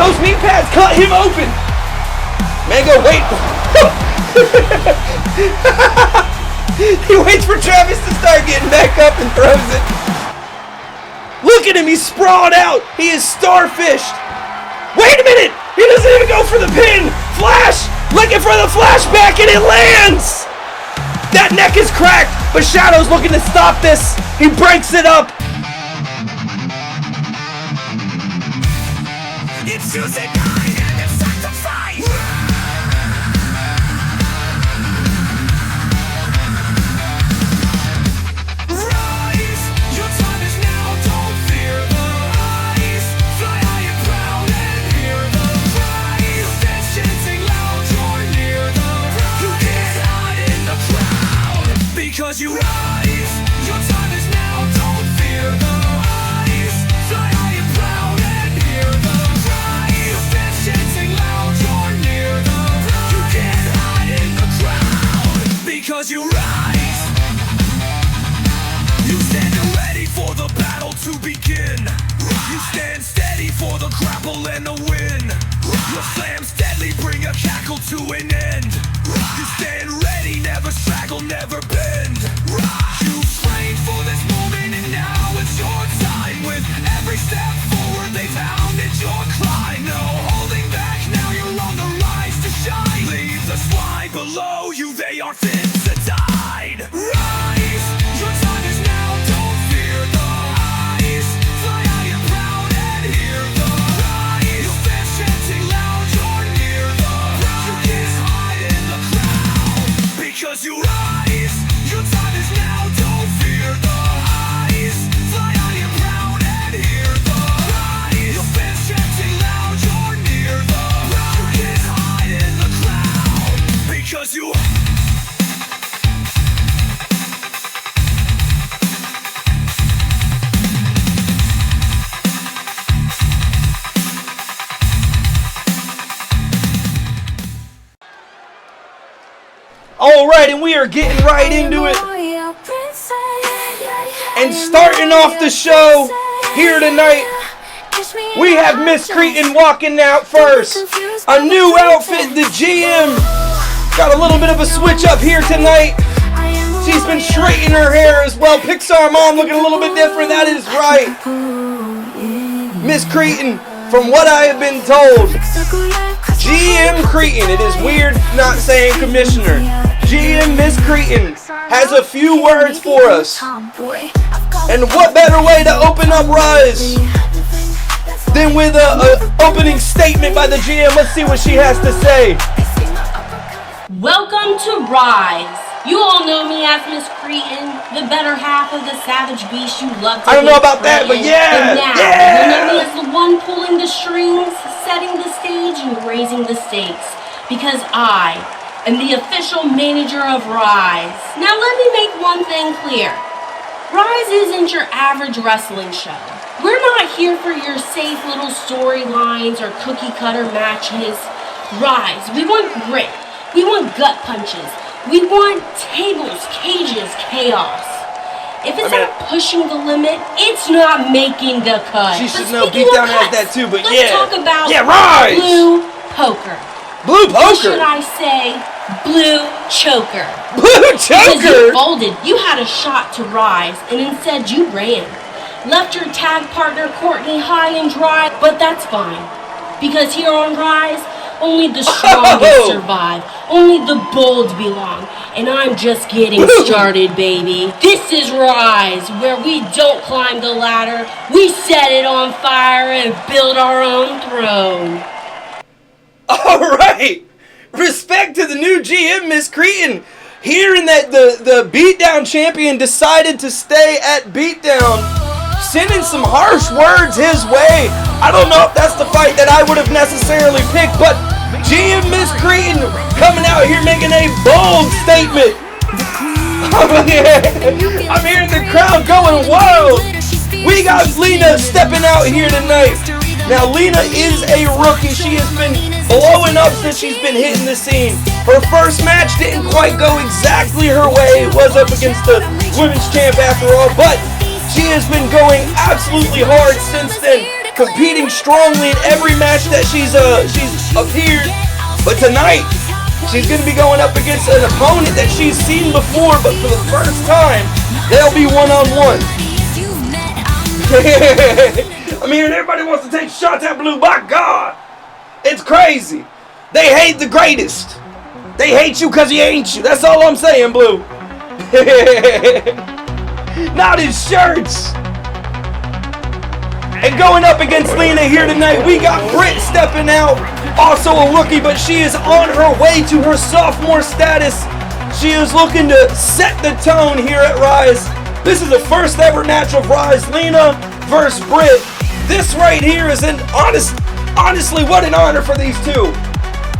Those knee pads cut him open. Mango, wait. He waits for Travis to start getting back up and throws it. Look at him, he's sprawled out. He is starfished. Wait a minute. He doesn't even go for the pin. Flash, looking for the flashback, and it lands. That neck is cracked, but Shadow's looking to stop this. He breaks it up. It's Tuesday night and it's time to fight. Rise, your time is now, don't fear the ice. Fly high and proud and hear the cries. Dance chanting loud, you're near the rise. You can't hide in the crowd, because you rise. Your time is now, don't fear the ice. Fly high and proud and hear the because you rise. You stand ready for the battle to begin. You stand steady for the grapple and the win. Your slams deadly, bring a cackle to an end. You stand ready, never straggle, never bend. You trained for this moment and now it's your time. With every step forward they pounded your climb. No holding back, now you're on the rise to shine. Leave the slide below you, they are thin. Rise, your time is now, don't fear the ice. Fly high and proud and hear the rise. Your fans chanting loud, you're near the rise. You can't hide in the crowd, because you rise. Your time is now, don't fear the ice. Fly high and proud and hear the rise. Your fans chanting loud, you're near the rise. You can't hide in the crowd, because you. Alright, and we are getting right into it. And starting off the show here tonight, we have Mrs.Cretin walking out first. A new outfit, the GM. Got a little bit of a switch up here tonight. She's been straightening her hair as well. Pixar Mom looking a little bit different, that is right. Mrs.Cretin, from what I have been told, GM Cretin, it is weird not saying commissioner. GM Mrs.Cretin has a few words for us. And what better way to open up Ryze than with an opening statement by the GM? Let's see what she has to say. Welcome to Ryze. You all know me as Mrs.Cretin, the better half of the savage beast you love to. I don't know about that, but yeah, but now, yeah. You know me as the one pulling the strings, setting the stage, and raising the stakes. Because I am the official manager of Ryze. Now let me make one thing clear. Ryze isn't your average wrestling show. We're not here for your safe little storylines or cookie cutter matches. Ryze, we want grit. We want gut punches. We want tables, cages, chaos. If it's not pushing the limit, it's not making the cut. She should know BeatDown has that too, but let's talk about Ryze. Blue Poker. Blue Poker? Or should I say, Blue Choker? Blue Choker? Because you folded, you had a shot to Ryze, and instead you ran. Left your tag partner Courtney high and dry, but that's fine. Because here on Ryze, only the strongest survive. Only the bold belong. And I'm just getting started, baby. This is Ryze, where we don't climb the ladder. We set it on fire and build our own throne. Alright! Respect to the new GM, Mrs.Cretin. Hearing that the BeatDown champion decided to stay at BeatDown, sending some harsh words his way. I don't know if that's the fight that I would have necessarily picked, but GM Mrs.Cretin coming out here making a bold statement. I'm hearing the crowd going wild. We got Lina stepping out here tonight. Now Lina is a rookie. She has been blowing up since she's been hitting the scene. Her first match didn't quite go exactly her way. It was up against the women's champ after all, but she has been going absolutely hard since then. competing strongly in every match that she's appeared. But tonight, she's going to be going up against an opponent that she's seen before, but for the first time, they'll be one-on-one. I mean, everybody wants to take shots at Blue. My God, it's crazy. They hate the greatest. They hate you because he ain't you. That's all I'm saying, Blue. Not his shirts. And going up against Lina here tonight, we got Brit stepping out. Also a rookie, but she is on her way to her sophomore status. She is looking to set the tone here at Ryze. This is the first ever match of Ryze. Lina versus Brit. This right here is honestly, what an honor for these two.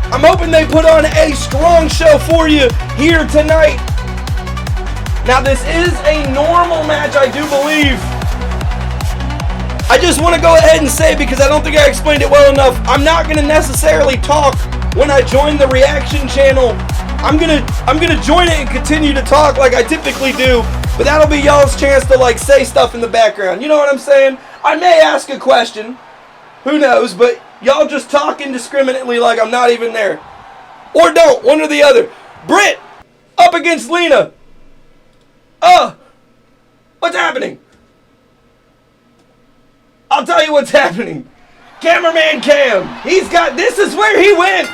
I'm hoping they put on a strong show for you here tonight. Now this is a normal match, I do believe. I just want to go ahead and say, because I don't think I explained it well enough, I'm not going to necessarily talk when I join the reaction channel. I'm gonna join it and continue to talk like I typically do, but that'll be y'all's chance to like say stuff in the background. You know what I'm saying? I may ask a question, who knows, but y'all just talk indiscriminately like I'm not even there. Or don't, one or the other. Brit up against Lina. What's happening? I'll tell you what's happening. Cameraman Cam, this is where he went.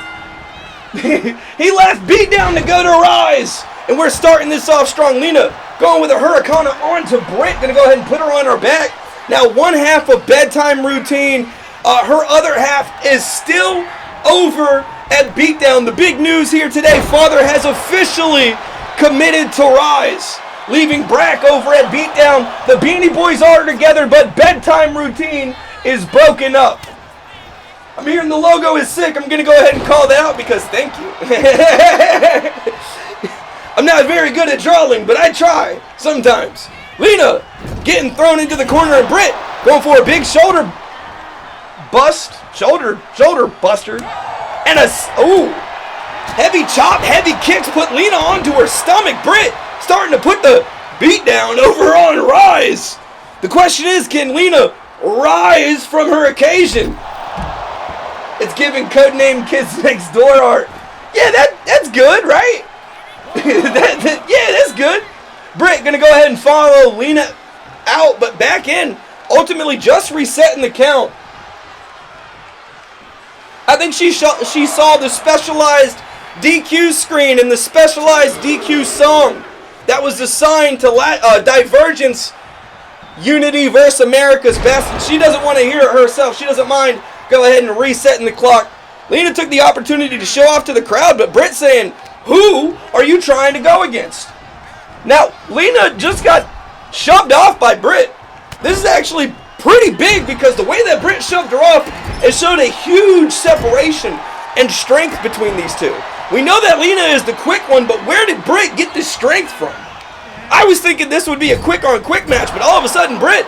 He left BeatDown to go to Ryze. And we're starting this off strong. Lina going with a Hurricane onto Brit. Gonna go ahead and put her on her back. Now one half of bedtime routine. Her other half is still over at BeatDown. The big news here today, Father has officially committed to Ryze, leaving Brack over at BeatDown. The Beanie Boys are together, but bedtime routine is broken up. I'm hearing the logo is sick. I'm going to go ahead and call that out because thank you. I'm not very good at drawing, but I try sometimes. Lina getting thrown into the corner, and Brit going for a big shoulder buster. And heavy chop, heavy kicks put Lina onto her stomach. Brit starting to put the beat down over on Ryze. The question is, can Lina rise from her occasion? It's giving codename Kids Next Door art. Yeah, that's good, right? Yeah, that's good. Brit gonna go ahead and follow Lina out, but back in, ultimately just resetting the count. I think she saw the specialized DQ screen and the specialized DQ song that was assigned to Divergence Unity versus America's Best, and she doesn't want to hear it herself. She doesn't mind. Go ahead and resetting the clock. Lina took the opportunity to show off to the crowd, but Brit saying, who are you trying to go against? Now, Lina just got shoved off by Brit. This is actually pretty big because the way that Brit shoved her off, it showed a huge separation and strength between these two. We know that Lina is the quick one, but where did Brit get this strength from? I was thinking this would be a quick-on-quick match, but all of a sudden Brit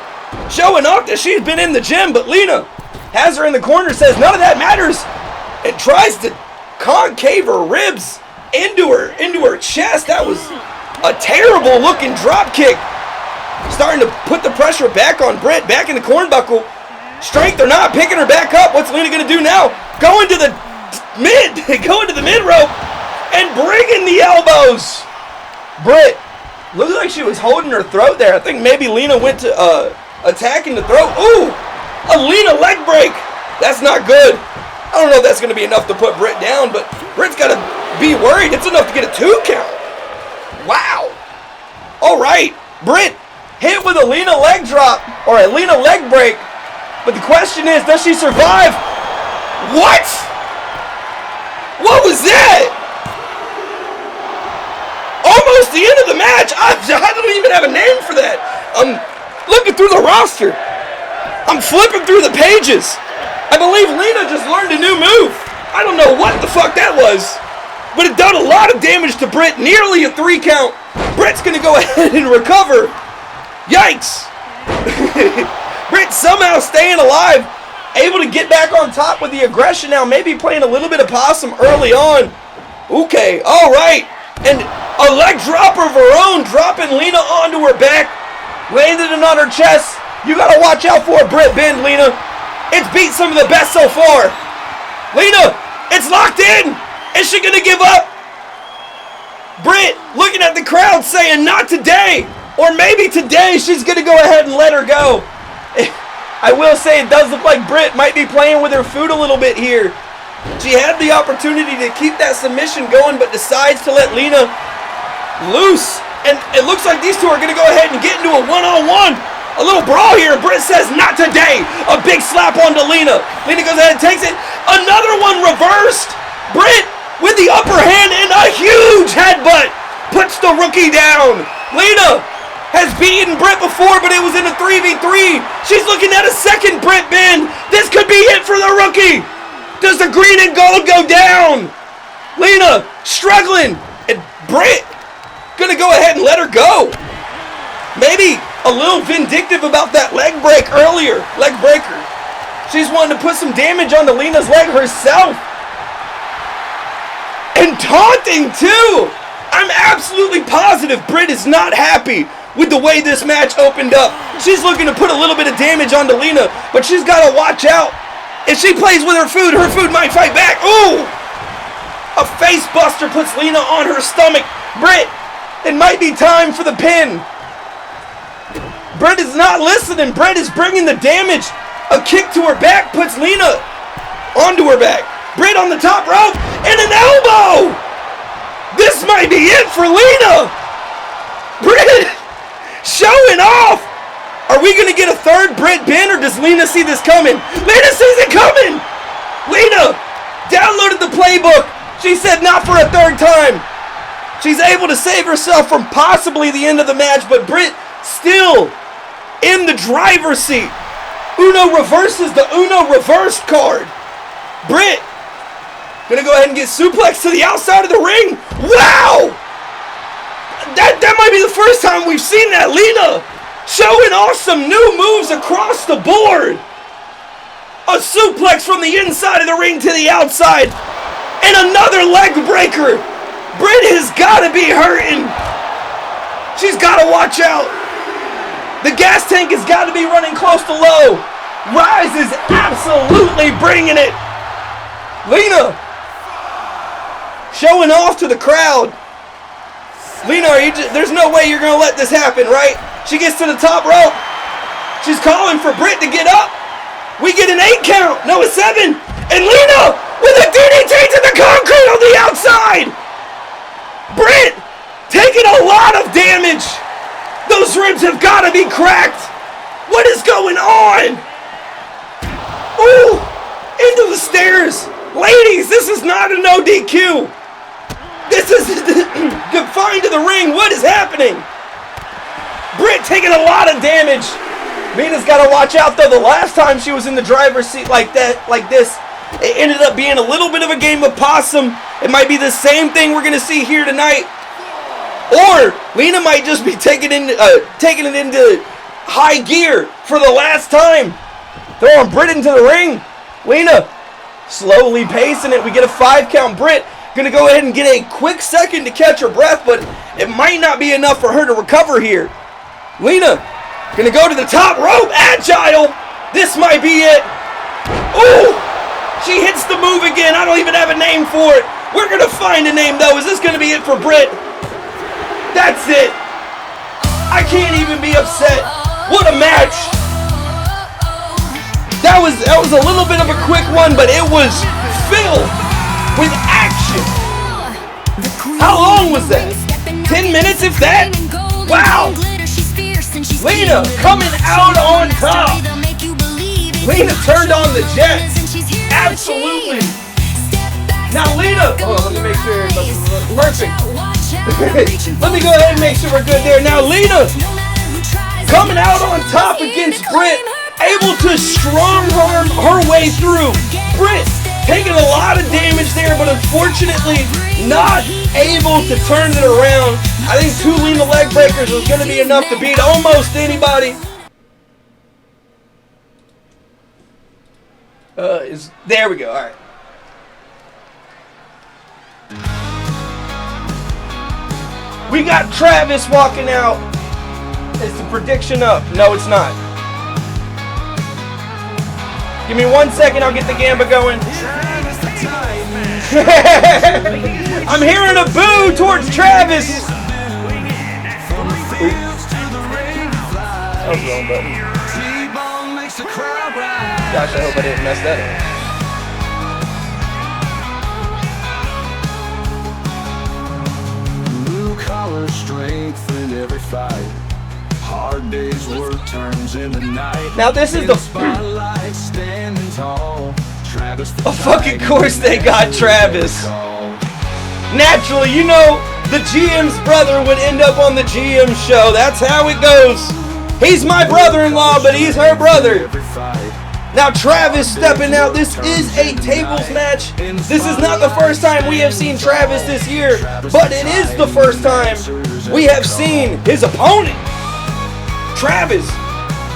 showing off that she's been in the gym, but Lina has her in the corner, says none of that matters, and tries to concave her ribs into her chest. That was a terrible looking drop kick. Starting to put the pressure back on Brit, back in the cornbuckle. Strength or not, picking her back up. What's Lina gonna do now? Going to the mid rope and bringing the elbows. Brit looked like she was holding her throat there. I think maybe Lina went to attacking the throat. Ooh, a Lina leg break. That's not good. I don't know if that's going to be enough to put Brit down, but Brit's got to be worried. It's enough to get a 2 count. Wow. All right. Brit hit with a Lina leg drop or a Lina leg break. But the question is, does she survive? What? What was that? Almost the end of the match. I don't even have a name for that. I'm looking through the roster. I'm flipping through the pages. I believe Lina just learned a new move. I don't know what the fuck that was, but it done a lot of damage to Brit. Nearly a 3 count. Brit's gonna go ahead and recover. Yikes. Brit somehow staying alive, able to get back on top with the aggression now, maybe playing a little bit of possum early on. Okay, all right. And a leg drop of her own, dropping Lina onto her back, landed it on her chest. You gotta watch out for a Brit bend, Lina. It's beat some of the best so far. Lina, it's locked in. Is she gonna give up? Brit looking at the crowd saying not today. Or maybe today she's gonna go ahead and let her go. I will say it does look like Brit might be playing with her food a little bit here. She had the opportunity to keep that submission going, but decides to let Lina loose. And it looks like these two are gonna go ahead and get into a one-on-one. A little brawl here. Brit says, not today. A big slap onto Lina. Lina goes ahead and takes it. Another one reversed. Brit with the upper hand and a huge headbutt puts the rookie down. Lina has beaten Brit before, but it was in a 3v3. She's looking at a second Brit pin. This could be it for the rookie. Does the green and gold go down? Lina struggling. And Brit gonna go ahead and let her go. Maybe a little vindictive about that leg break earlier. Leg breaker. She's wanting to put some damage onto Lina's leg herself. And taunting too. I'm absolutely positive Brit is not happy with the way this match opened up. She's looking to put a little bit of damage onto Lina, but she's got to watch out. If she plays with her food might fight back. Ooh! A face buster puts Lina on her stomach. Brit, it might be time for the pin. Brit is not listening. Brit is bringing the damage. A kick to her back puts Lina onto her back. Brit on the top rope and an elbow. This might be it for Lina. Brit showing off. Are we going to get a third Brit pin, or does Lina see this coming? Lina sees it coming. Lina downloaded the playbook. She said not for a third time. She's able to save herself from possibly the end of the match, but Brit still in the driver's seat. Uno reverses the Uno reversed card. Brit gonna go ahead and get suplexed to the outside of the ring. Wow! That might be the first time we've seen that. Lina showing off some new moves across the board. A suplex from the inside of the ring to the outside. And another leg breaker. Brit has got to be hurting. She's got to watch out. The gas tank has got to be running close to low. Ryze is absolutely bringing it. Lina showing off to the crowd. Lina, there's no way you're going to let this happen, right? She gets to the top rope. She's calling for Brit to get up. We get an 8 count. No, a 7. And Lina with a DDT to the concrete on the outside. Brit taking a lot of damage. Those ribs have got to be cracked. What is going on? Ooh, into the stairs. Ladies, this is not a no DQ. This is confined to the ring. What is happening? Brit taking a lot of damage. Lina's got to watch out, though. The last time she was in the driver's seat like this, it ended up being a little bit of a game of possum. It might be the same thing we're going to see here tonight. Or Lina might just be taking it into high gear for the last time. Throwing Brit into the ring. Lina slowly pacing it. We get a 5 count. Brit gonna go ahead and get a quick second to catch her breath, but it might not be enough for her to recover here. Lina gonna go to the top rope. Agile. This might be it. Ooh! She hits the move again. I don't even have a name for it. We're gonna find a name though. Is this gonna be it for Brit? That's it. I can't even be upset. What a match. That was a little bit of a quick one, but it was filled with action. How long was that? 10 minutes, if that? Wow. Lina coming out on top. Lina turned on the jets. Absolutely. Now Lina, let me make sure. Perfect. Let me go ahead and make sure we're good there. Now Lina coming out on top against Brit, able to strong arm her way through. Brit taking a lot of damage there, but unfortunately not able to turn it around. I think 2 Lina leg breakers was going to be enough to beat almost anybody. There we go. All right. We got Travis walking out. Is the prediction up? No, it's not. Give me 1 second, I'll get the gamba going. I'm hearing a boo towards Travis. That was the wrong button. Gosh, I hope I didn't mess that up. Blue collar strength in every fight. Hard days work turns into night. Now this is the spotlight standing tall. Travis, of fucking course they got Travis. Naturally, you know the GM's brother would end up on the GM show. That's how it goes. He's my brother-in-law, but he's her brother. Now Travis stepping out. This is a tables match. This is not the first time we have seen Travis this year, but it is the first time we have seen his opponent. Travis,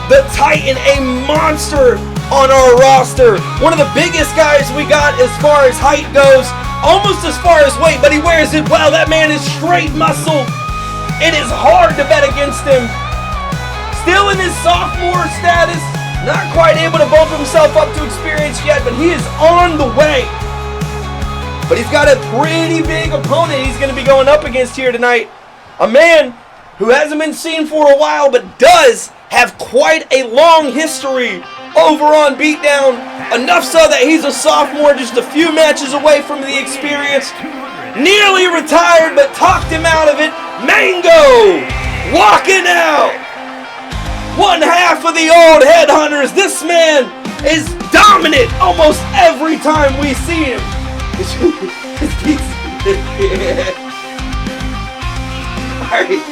the Titan, a monster on our roster. One of the biggest guys we got as far as height goes, almost as far as weight, but he wears it well. That man is straight muscle. It is hard to bet against him. Still in his sophomore status, not quite able to bump himself up to experience yet, but he is on the way. But he's got a pretty big opponent he's going to be going up against here tonight. A man who hasn't been seen for a while, but does have quite a long history over on BeatDown. Enough so that he's a sophomore, just a few matches away from the experience. Nearly retired, but talked him out of it. Mango walking out. One half of the old headhunters. This man is dominant almost every time we see him. Alright.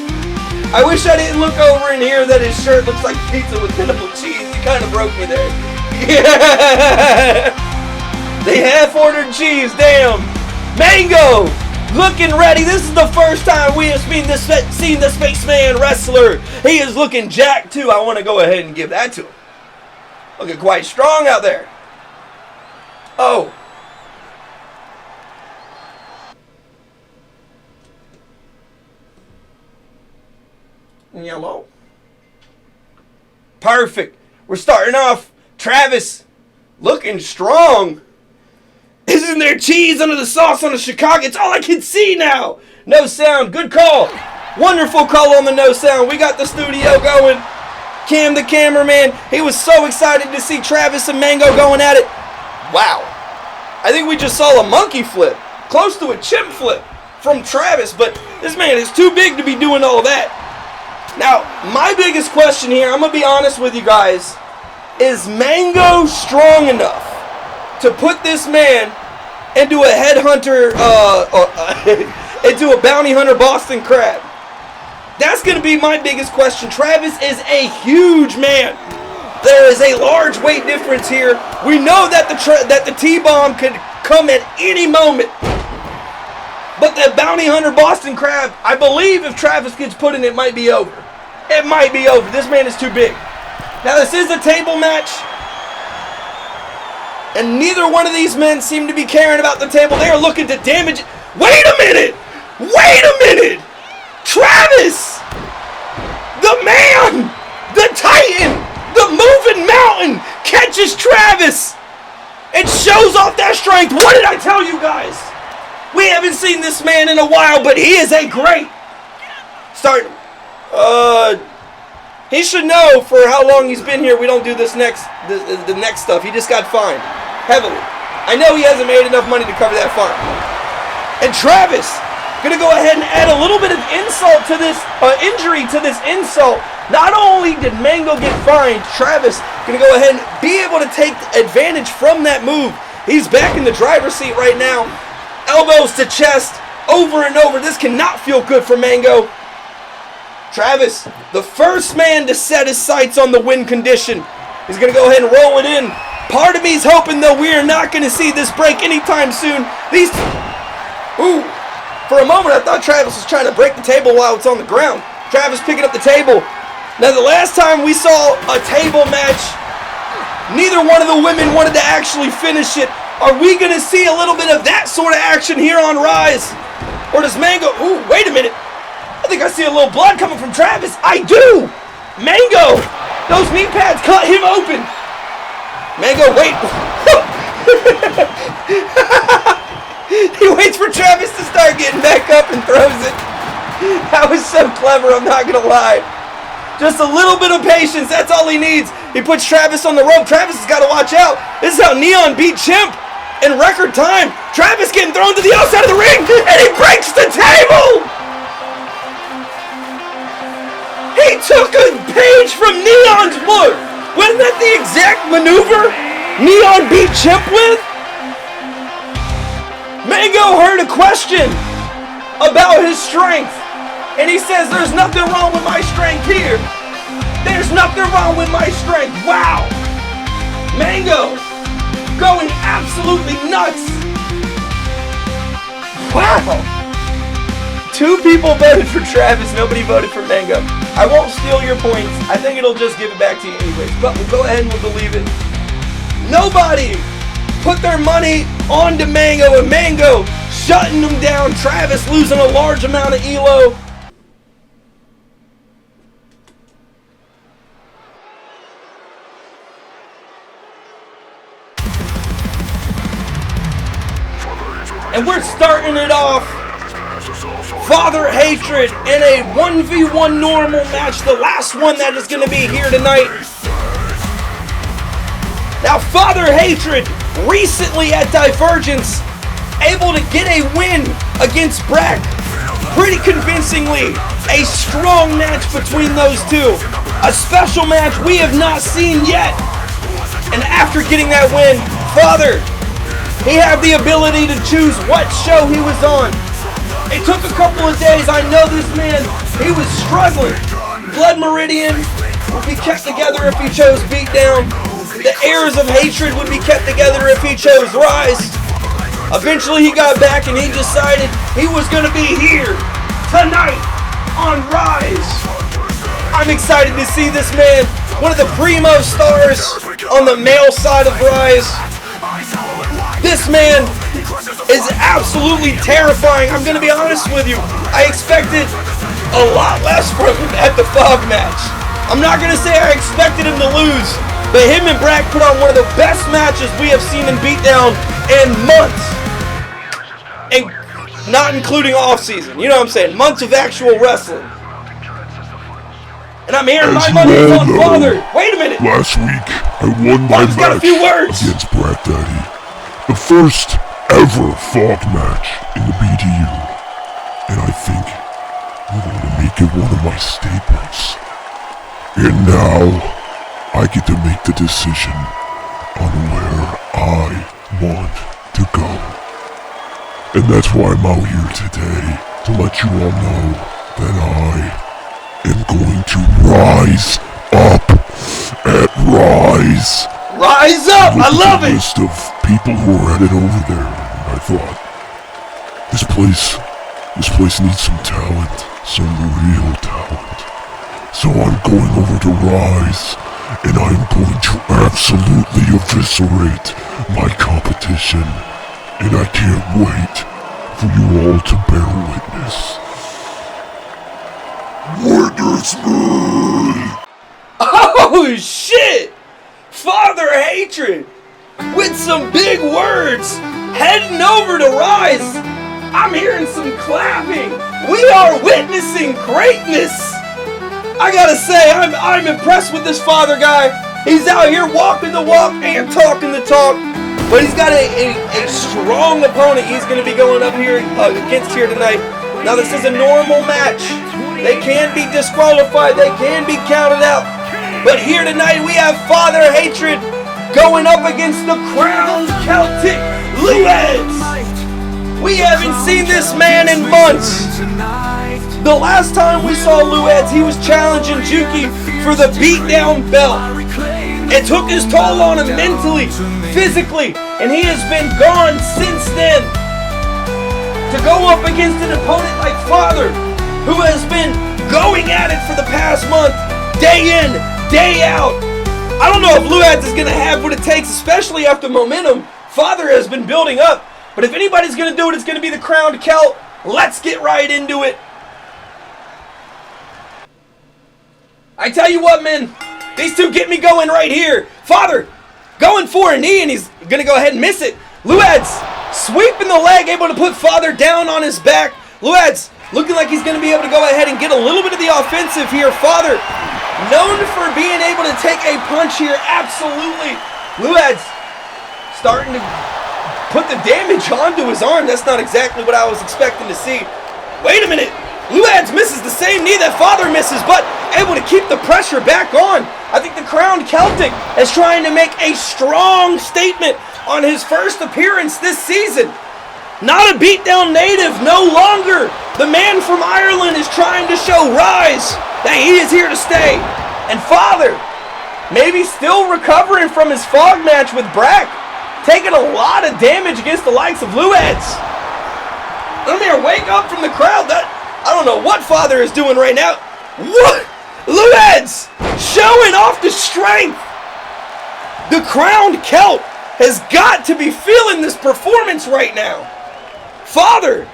I wish I didn't look over in here that his shirt looks like pizza with pineapple cheese. He kind of broke me there. Yeah. They half ordered cheese. Damn. Mango looking ready. This is the first time we have seen the Spaceman wrestler. He is looking jacked too. I want to go ahead and give that to him. Looking quite strong out there. Oh. Yellow. Perfect. We're starting off. Travis looking strong. Isn't there cheese under the sauce on the Chicago? It's all I can see now. No sound. Good call. Wonderful call on the no sound. We got the studio going. Cam, the cameraman, he was so excited to see Travis and Mango going at it. Wow. I think we just saw a monkey flip. Close to a chimp flip from Travis, but this man is too big to be doing all that. Now, my biggest question here, I'm going to be honest with you guys, is Mango strong enough to put this man into a headhunter, into a bounty hunter Boston Crab? That's going to be my biggest question. Travis is a huge man. There is a large weight difference here. We know that the T-bomb could come at any moment. But the bounty hunter Boston Crab, I believe if Travis gets put in, it might be over. It might be over. This man is too big. Now, this is a table match. And neither one of these men seem to be caring about the table. They are looking to damage it. Wait a minute! Wait a minute! Travis! The man! The Titan! The moving mountain catches Travis! It shows off that strength. What did I tell you guys? We haven't seen this man in a while, but he is a great... He should know for how long he's been here. We don't do this the next stuff. He just got fined heavily. I know he hasn't made enough money to cover that fine. And Travis gonna go ahead and add a little bit of insult to this injury to this insult. Not only did Mango get fined, Travis gonna go ahead and be able to take advantage from that move. He's back in the driver's seat right now. Elbows to chest, over and over. This cannot feel good for Mango. Travis, the first man to set his sights on the win condition. He's going to go ahead and roll it in. Part of me is hoping, though, we are not going to see this break anytime soon. Ooh. For a moment, I thought Travis was trying to break the table while it's on the ground. Travis picking up the table. Now, the last time we saw a table match, neither one of the women wanted to actually finish it. Are we going to see a little bit of that sort of action here on Ryze? Or does Mango... Ooh, wait a minute. I think I see a little blood coming from Travis. I do! Mango! Those knee pads cut him open. Mango, wait. He waits for Travis to start getting back up and throws it. That was so clever, I'm not going to lie. Just a little bit of patience, that's all he needs. He puts Travis on the rope. Travis has got to watch out. This is how Neon beat Chimp in record time. Travis getting thrown to the outside of the ring, and he breaks the table! He took a page from Neon's book. Wasn't that the exact maneuver Neon beat Chimp with? Mango heard a question about his strength, and he says, there's nothing wrong with my strength here. There's nothing wrong with my strength. Wow. Mango going absolutely nuts. Wow. 2 people voted for Travis, nobody voted for Mango. I won't steal your points. I think it'll just give it back to you anyways, but we'll go ahead and we'll believe it. Nobody put their money onto Mango, and Mango shutting them down. Travis losing a large amount of ELO. And we're starting it off. FatherHatred in a 1v1 normal match. The last one that is going to be here tonight. Now FatherHatred recently at Divergence able to get a win against Brack. Pretty convincingly. A strong match between those two. A special match we have not seen yet. And after getting that win, Father, he had the ability to choose what show he was on. It took a couple of days. I know this man, he was struggling. Blood Meridian would be kept together if he chose BeatDown. The Heirs of Hatred would be kept together if he chose Ryze. Eventually he got back and he decided he was going to be here tonight on Ryze. I'm excited to see this man, one of the primo stars on the male side of Ryze. This man is absolutely terrifying. I'm going to be honest with you. I expected a lot less from him at the Fog match. I'm not going to say I expected him to lose, but him and Brack put on one of the best matches we have seen in BeatDown in months. And not including off season. You know what I'm saying? Months of actual wrestling. And I'm hearing my money's on Father. Wait a minute. Last week, I won my match against Brat Daddy. The first ever Fog match in the BDU. And I think I'm going to make it one of my staples. And now, I get to make the decision on where I want to go. And that's why I'm out here today, to let you all know that I am going to rise up at Ryze. Rise up! I love it! List of people who are at it over there. And I thought, this place needs some talent, some real talent. So I'm going over to Ryze, and I'm going to absolutely eviscerate my competition. And I can't wait for you all to bear witness. Witness me! Oh shit! FatherHatred with some big words heading over to Ryze. I'm hearing some clapping. We are witnessing greatness. I gotta say, I'm impressed with this Father guy. He's out here walking the walk and talking the talk. But he's got a strong opponent he's going to be going up here against here tonight. Now this is a normal match. They can be disqualified. They can be counted out. But here tonight we have FatherHatred going up against the Crown Celtic Luaddz. We haven't seen this man in months. The last time we saw Luaddz, he was challenging Juki for the BeatDown belt. It took his toll on him mentally, physically, and he has been gone since then. To go up against an opponent like Father, who has been going at it for the past month, day in, day out. I don't know if Luaddz is going to have what it takes, especially after momentum Father has been building up. But if anybody's going to do it, it's going to be the Crowned Celt. Let's get right into it. I tell you what, man. These two get me going right here. Father, going for a knee, and he's going to go ahead and miss it. Luaddz sweeping the leg, able to put Father down on his back. Luaddz looking like he's going to be able to go ahead and get a little bit of the offensive here. Father, known for being able to take a punch here, absolutely. Luaddz starting to put the damage onto his arm. That's not exactly what I was expecting to see. Wait a minute. Luaddz misses the same knee that Father misses, but able to keep the pressure back on. I think the Crowned Celtic is trying to make a strong statement on his first appearance this season. Not a beatdown native, no longer. The man from Ireland is trying to show Ryze that he is here to stay. And Father, maybe still recovering from his fog match with Brack, taking a lot of damage against the likes of Luaddz. Let me wake up from the crowd. I don't know what Father is doing right now. What? Luaddz showing off the strength. The Crowned Celt has got to be feeling this performance right now. Father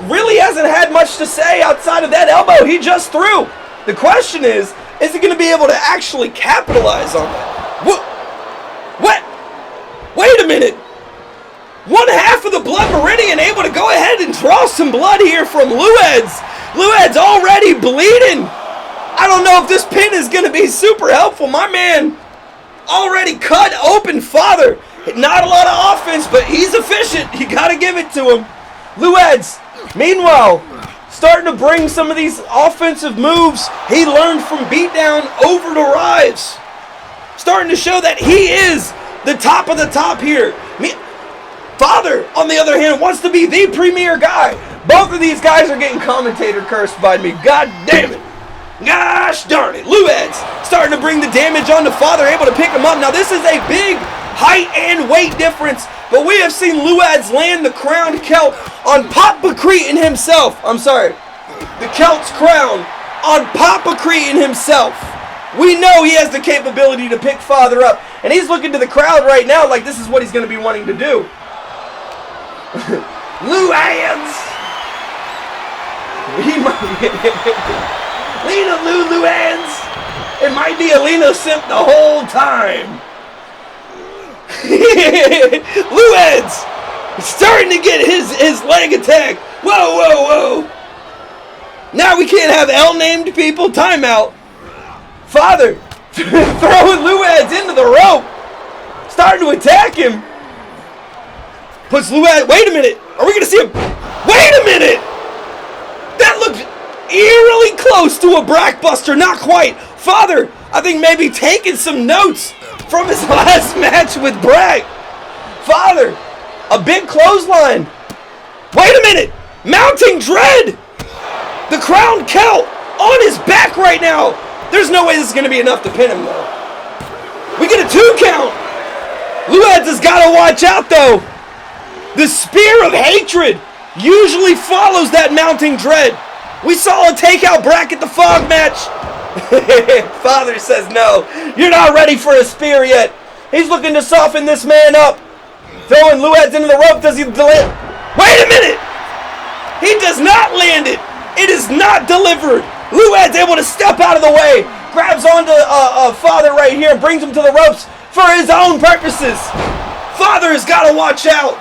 really hasn't had much to say outside of that elbow he just threw. The question is he going to be able to actually capitalize on that? What? Wait a minute. One half of the blood meridian able to go ahead and draw some blood here from Luaddz. Luaddz already bleeding. I don't know if this pin is going to be super helpful. My man already cut open Father. Not a lot of offense, but he's efficient. You got to give it to him. Luaddz, meanwhile, starting to bring some of these offensive moves he learned from BeatDown over to Ryze. Starting to show that he is the top of the top here. Father, on the other hand, wants to be the premier guy. Both of these guys are getting commentator cursed by me. God damn it. Gosh darn it. Luaddz starting to bring the damage on to Father, able to pick him up. Now this is a big height and weight difference, but we have seen Luaddz land the Crowned Celt on Papa Cretin himself. I'm sorry, the Celt's crown on Papa Cretin himself. We know he has the capability to pick Father up, and he's looking to the crowd right now like this is what he's going to be wanting to do. Luaddz! Lina Luaddz! It might be a Lina simp the whole time. Luaddz starting to get his leg attack. Whoa. Now we can't have L-named people. Timeout. Father throwing Luaddz into the rope. Starting to attack him. Puts Luaddz. Wait a minute. Are we going to see him? Wait a minute. That looked eerily close to a Brackbuster. Not quite. Father, I think maybe taking some notes from his last match with Brack. Father, a big clothesline. Wait a minute. Mounting Dread. The Crowned Celt on his back right now. There's no way this is going to be enough to pin him, though. We get a 2 count. Luaddz has got to watch out, though. The Spear of Hatred usually follows that Mounting Dread. We saw a takeout Brack at the fog match. Father says no. You're not ready for a spear yet. He's looking to soften this man up. Throwing Luaddz into the rope. Does he deliver? Wait a minute. He does not land it. It is not delivered. Luaddz able to step out of the way. Grabs onto Father right here and brings him to the ropes for his own purposes. Father has got to watch out.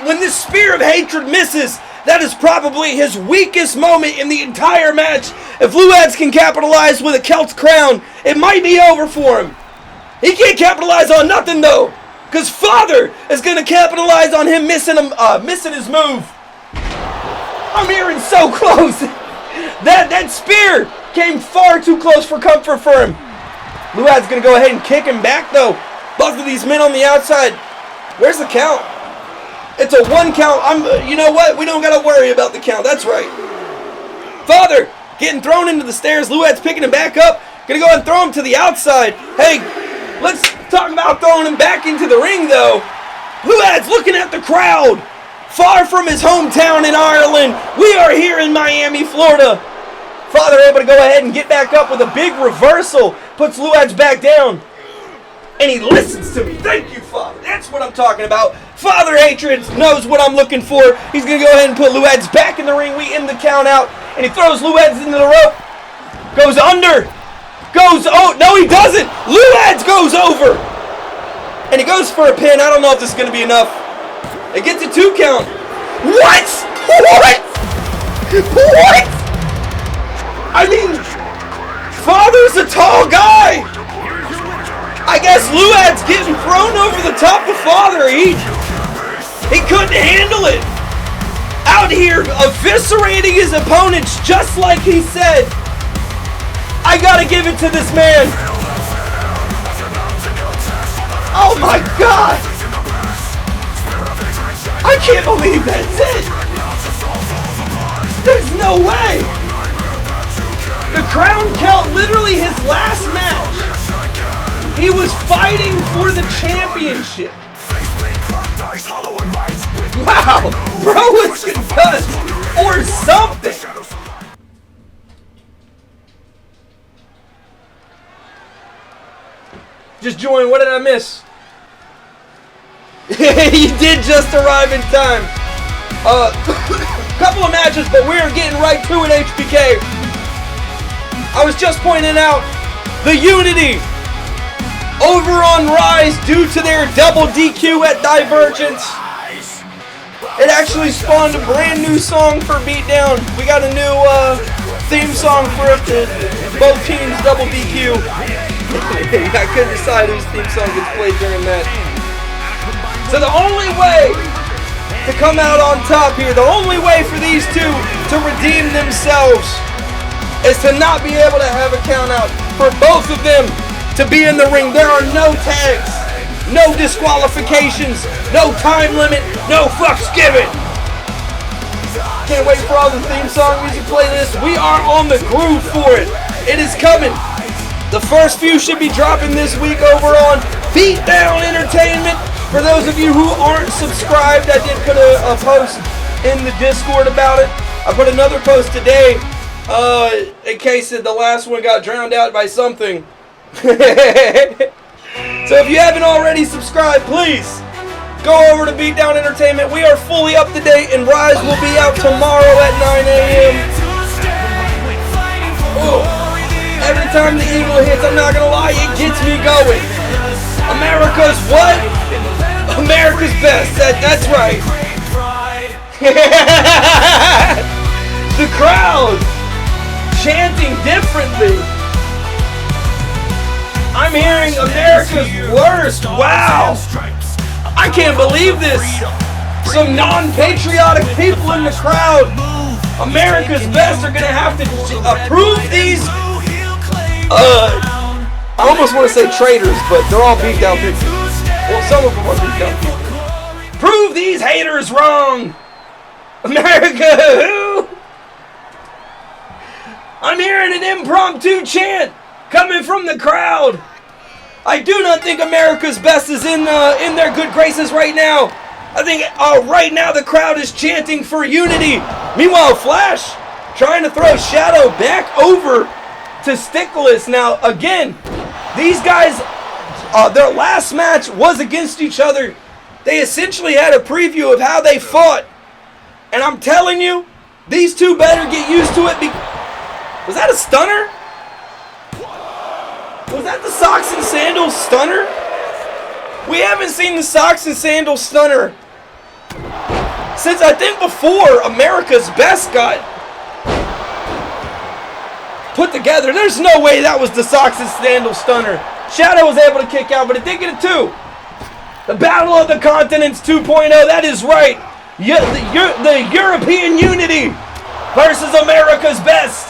When this Spear of Hatred misses, that is probably his weakest moment in the entire match. If Luaddz can capitalize with a Celt's crown, it might be over for him. He can't capitalize on nothing, though, because Father is going to capitalize on him missing his move. I'm hearing so close. That spear came far too close for comfort for him. Luaddz going to go ahead and kick him back, though. Both of these men on the outside. Where's the count? It's a 1 count. You know what? We don't got to worry about the count. That's right. Father getting thrown into the stairs. Luaddz picking him back up. Going to go ahead and throw him to the outside. Hey, let's talk about throwing him back into the ring, though. Luaddz looking at the crowd. Far from his hometown in Ireland. We are here in Miami, Florida. Father able to go ahead and get back up with a big reversal. Puts Luaddz back down. And he listens to me. Thank you, Father. That's what I'm talking about. FatherHatred knows what I'm looking for. He's going to go ahead and put Luaddz back in the ring. We end the count out. And he throws Luaddz into the rope. Goes under. No, he doesn't. Luaddz goes over. And he goes for a pin. I don't know if this is going to be enough. It gets a 2 count. What? What? What? I mean, Father's a tall guy. I guess Luaddz getting thrown over the top of Father. He couldn't handle it. Out here eviscerating his opponents just like he said. I gotta give it to this man. Oh my God. I can't believe that's it. There's no way. The Crown Celt, literally his last match, he was fighting for the championship. Wow, bro was concussed or something. Just join. What did I miss? He did just arrive in time. Couple of matches, but we're getting right to it, HBK. I was just pointing out the unity over on Ryze due to their double DQ at Divergence. It actually spawned a brand new song for BeatDown. We got a new theme song for it. Both teams double DQ. I couldn't decide whose theme song gets played during that. So the only way to come out on top here, the only way for these two to redeem themselves is to not be able to have a count out. For both of them to be in the ring, there are no tags, no disqualifications, no time limit, no fucks given. Can't wait for all the theme song music playlists. We are on the groove for it. It is coming. The first few should be dropping this week over on BeatDown Entertainment. For those of you who aren't subscribed, I did put a post in the Discord about it. I put another post today in case the last one got drowned out by something. So if you haven't already subscribed, please go over to BeatDown Entertainment. We are fully up to date, and Ryze will be out tomorrow at 9 a.m. Every time the eagle hits, I'm not gonna lie, it gets me going. America's what? America's best. That's right. The crowd chanting differently. I'm hearing America's worst. Wow. I can't believe this. Some non-patriotic people in the crowd. America's best are gonna have to approve these. I almost want to say traitors, but they're all beat down people. Well, some of them are beat down people. Prove these haters wrong. America who? I'm hearing an impromptu chant coming from the crowd. I do not think America's best is in their good graces right now. I think right now the crowd is chanting for unity. Meanwhile, Flash trying to throw Shadow back over to Stickless. Now, again, these guys, their last match was against each other. They essentially had a preview of how they fought. And I'm telling you, these two better get used to it. Was that a stunner? Was that the Socks and Sandals stunner? We haven't seen the Socks and Sandals stunner since I think before America's Best got put together. There's no way that was the Socks and Sandals stunner. Shadow was able to kick out, but it did get a 2. The Battle of the Continents 2.0, that is right. The European Unity versus America's Best.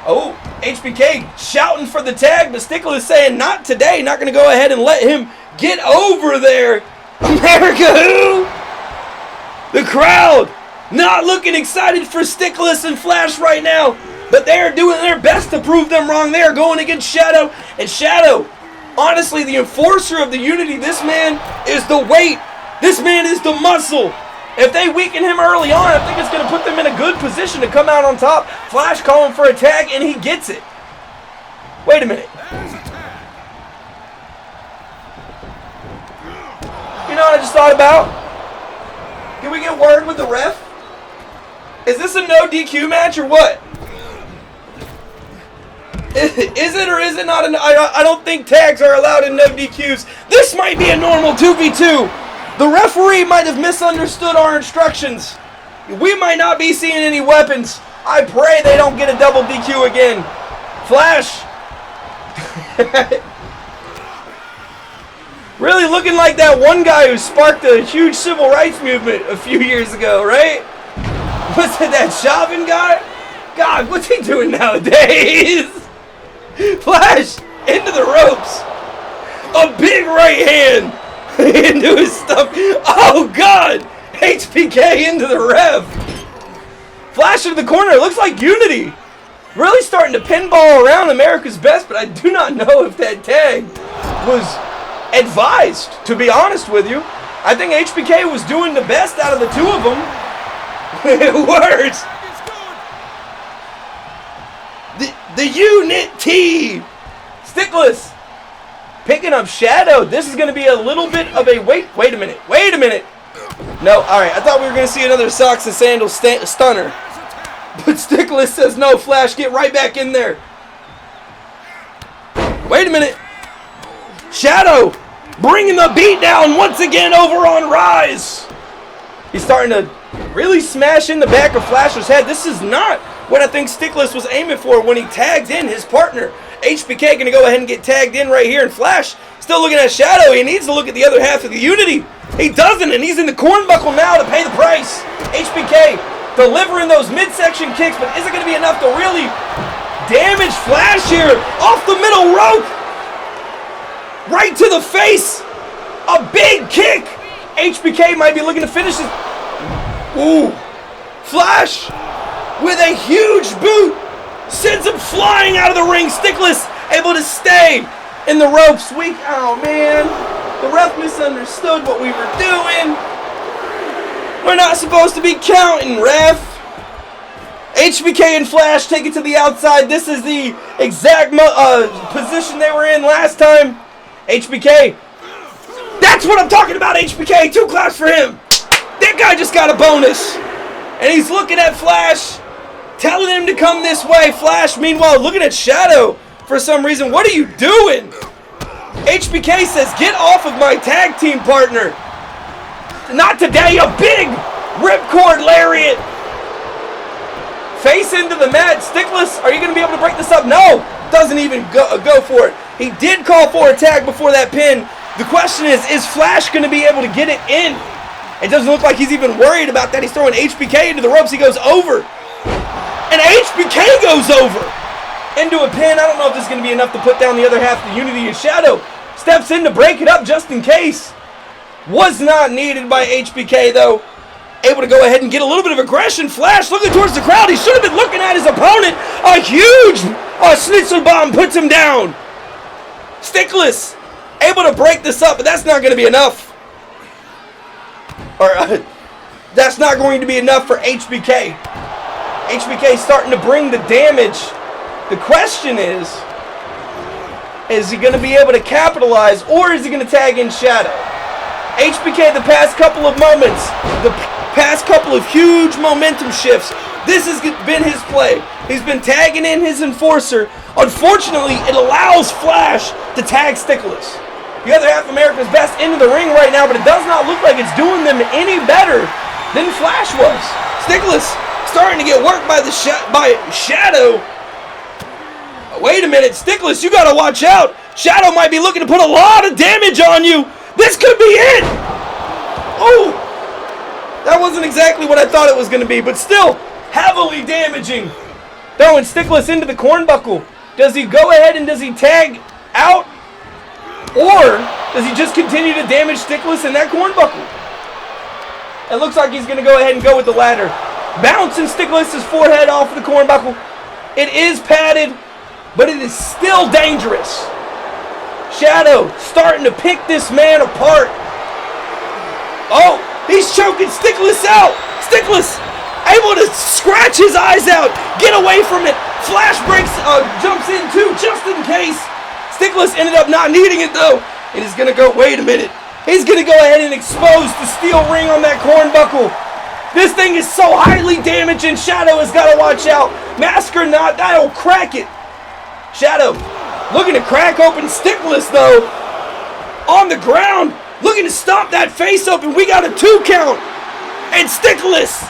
Oh, HBK shouting for the tag, but Stickle is saying not today. Not going to go ahead and let him get over there. America who? The crowd not looking excited for Stickless and Flash right now, but they are doing their best to prove them wrong. They are going against Shadow, and Shadow, honestly, the enforcer of the unity. This man is the weight. This man is the muscle. If they weaken him early on, I think it's going to put them in a good position to come out on top. Flash calling for a tag, and he gets it. Wait a minute. You know what I just thought about? Can we get word with the ref? Is this a no DQ match or what? Is it or is it not? I don't think tags are allowed in no DQs. This might be a normal 2v2. The referee might have misunderstood our instructions. We might not be seeing any weapons. I pray they don't get a double DQ again. Flash. Really looking like that one guy who sparked a huge civil rights movement a few years ago, right? Was it that Chauvin guy? God, what's he doing nowadays? Flash into the ropes. A big right hand into his stuff. Oh, God. HBK into the ref. Flash into the corner. It looks like Unity. Really starting to pinball around America's Best, but I do not know if that tag was advised, to be honest with you. I think HBK was doing the best out of the two of them. It works. The Unity. Stickless picking up Shadow. This is going to be a little bit of a wait a minute. No, alright, I thought we were going to see another Socks and Sandals stunner. But Stickless says no. Flash, get right back in there. Wait a minute. Shadow bringing the beat down once again over on Ryze. He's starting to really smash in the back of Flash's head. This is not what I think Stickless was aiming for when he tagged in his partner. HBK going to go ahead and get tagged in right here. And Flash still looking at Shadow. He needs to look at the other half of the Unity. He doesn't, and he's in the cornbuckle now to pay the price. HBK delivering those midsection kicks, but is it going to be enough to really damage Flash here? Off the middle rope. Right to the face. A big kick. HBK might be looking to finish this. Ooh. Flash with a huge boot sends him flying out of the ring. Stickless able to stay in the ropes. Oh man, the ref misunderstood what we were doing. We're not supposed to be counting, ref. HBK and Flash take it to the outside. This is the exact position they were in last time. HBK. That's what I'm talking about, HBK. 2 claps for him. That guy just got a bonus. And he's looking at Flash, telling him to come this way. Flash, meanwhile, looking at Shadow for some reason. What are you doing? HBK says, get off of my tag team partner. Not today. A big ripcord lariat. Face into the mat. Stickless, are you going to be able to break this up? No. Doesn't even go for it. He did call for a tag before that pin. The question is Flash going to be able to get it in? It doesn't look like he's even worried about that. He's throwing HBK into the ropes. He goes over. And HBK goes over into a pin. I don't know if this is going to be enough to put down the other half of the Unity. And Shadow steps in to break it up just in case. Was not needed by HBK, though. Able to go ahead and get a little bit of aggression. Flash looking towards the crowd. He should have been looking at his opponent. A huge schnitzel bomb puts him down. Stickless able to break this up, but that's not going to be enough. Or that's not going to be enough for HBK. HBK starting to bring the damage. The question is he going to be able to capitalize, or is he going to tag in Shadow? HBK, the past couple of moments, the past couple of huge momentum shifts, this has been his play. He's been tagging in his enforcer. Unfortunately, it allows Flash to tag Stickless. The other half of America's Best into the ring right now, but it does not look like it's doing them any better than Flash was. Stickless starting to get worked by Shadow. Wait a minute, Stickless, you gotta watch out. Shadow might be looking to put a lot of damage on you. This could be it. Oh, that wasn't exactly what I thought it was gonna be, but still heavily damaging. Throwing Stickless into the cornbuckle. Does he go ahead and does he tag out? Or does he just continue to damage Stickless in that cornbuckle? It looks like he's going to go ahead and go with the latter. Bouncing Stickless' forehead off the cornbuckle. It is padded, but it is still dangerous. Shadow starting to pick this man apart. Oh, he's choking Stickless out. Stickless able to scratch his eyes out. Get away from it. Flash breaks, jumps in too, just in case. Stickless ended up not needing it though. And he's going to go, wait a minute. He's going to go ahead and expose the steel ring on that cornbuckle. This thing is so highly damaging. Shadow has got to watch out. Mask or not, that'll crack it. Shadow looking to crack open Stickless though. On the ground, looking to stomp that face open. We got a 2 count. And Stickless